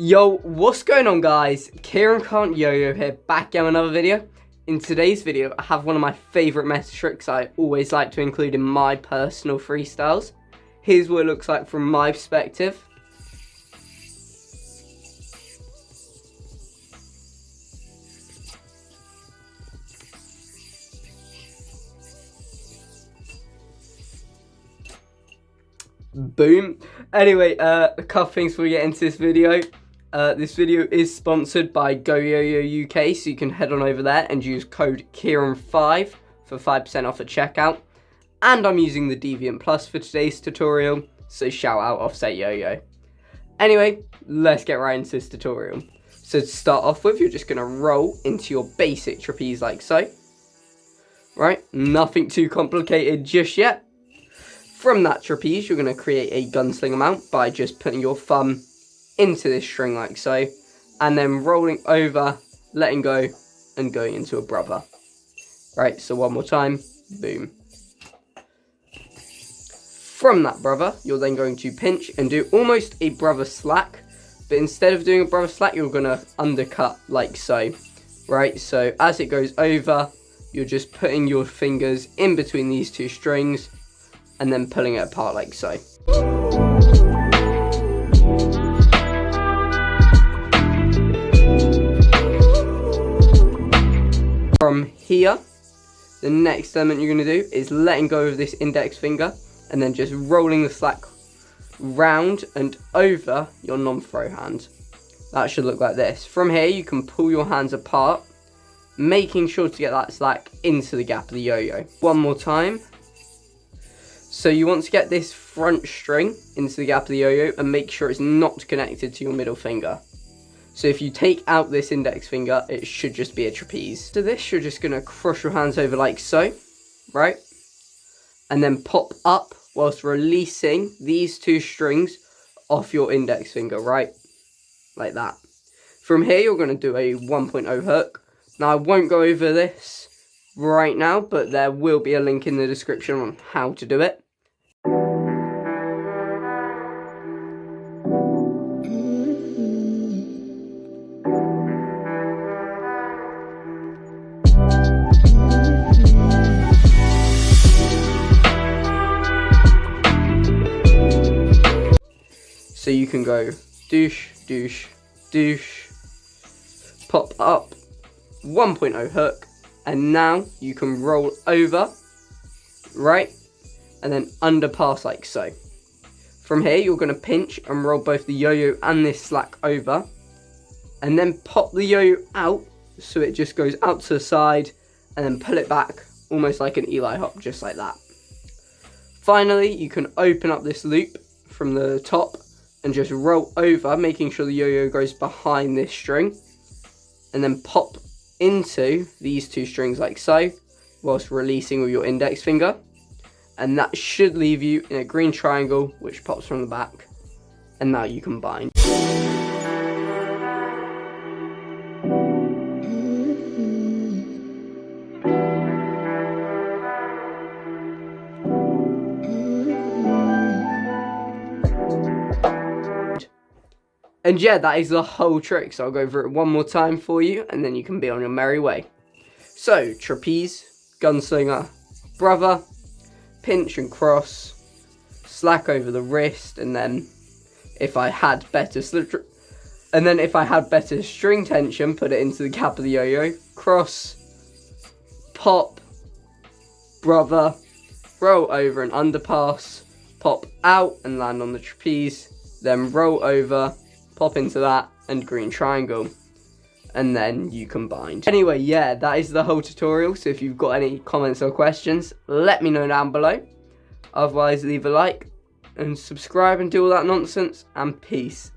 Yo, what's going on guys? Kieran Can't Yo-Yo here, back again with another video. In today's video, I have one of my favourite meta tricks I always like to include in my personal freestyles. Here's what it looks like from my perspective. Boom. Anyway, a couple things before we get into this video. This video is sponsored by Yoyo UK, so you can head on over there and use code Kieran5 for 5% off at checkout. And I'm using the Deviant Plus for today's tutorial, so shout out Offset Yoyo. Anyway, let's get right into this tutorial. So to start off with, you're just going to roll into your basic trapeze like so. Right, nothing too complicated just yet. From that trapeze, you're going to create a gunslinger mount by just putting your thumb into this string like so, and then rolling over, letting go, and going into a brother. Right, so one more time, boom. From that brother, you're then going to pinch and do almost a brother slack, but instead of doing a brother slack, you're going to undercut like so. Right, so as it goes over, you're just putting your fingers in between these two strings, and then pulling it apart like so. From here, the next element you're going to do is letting go of this index finger and then just rolling the slack round and over your non-throw hand. That should look like this. From here, you can pull your hands apart, making sure to get that slack into the gap of the yo-yo. One more time. So you want to get this front string into the gap of the yo-yo and make sure it's not connected to your middle finger. So if you take out this index finger, it should just be a trapeze. To this, you're just going to cross your hands over like so, right? And then pop up whilst releasing these two strings off your index finger, right? Like that. From here, you're going to do a 1.0 hook. Now, I won't go over this right now, but there will be a link in the description on how to do it. So you can go douche, douche, douche, pop up, 1.0 hook, and now you can roll over, right, and then underpass like so. From here, you're going to pinch and roll both the yo-yo and this slack over, and then pop the yo-yo out, so it just goes out to the side, and then pull it back, almost like an Eli hop, just like that. Finally, you can open up this loop from the top, and just roll over, making sure the yo-yo goes behind this string, and then pop into these two strings like so, whilst releasing with your index finger, and that should leave you in a green triangle which pops from the back, and now you can bind. And yeah, that is the whole trick, so I'll go over it one more time for you, and then you can be on your merry way. So, trapeze, gunslinger, brother, pinch and cross, slack over the wrist, and then if I had better string tension, put it into the gap of the yo-yo, cross, pop, brother, roll over and underpass, pop out and land on the trapeze, then roll over, pop into that, and green triangle, and then you combine. Anyway, yeah, that is the whole tutorial, so if you've got any comments or questions, let me know down below. Otherwise, leave a like and subscribe and do all that nonsense, and peace.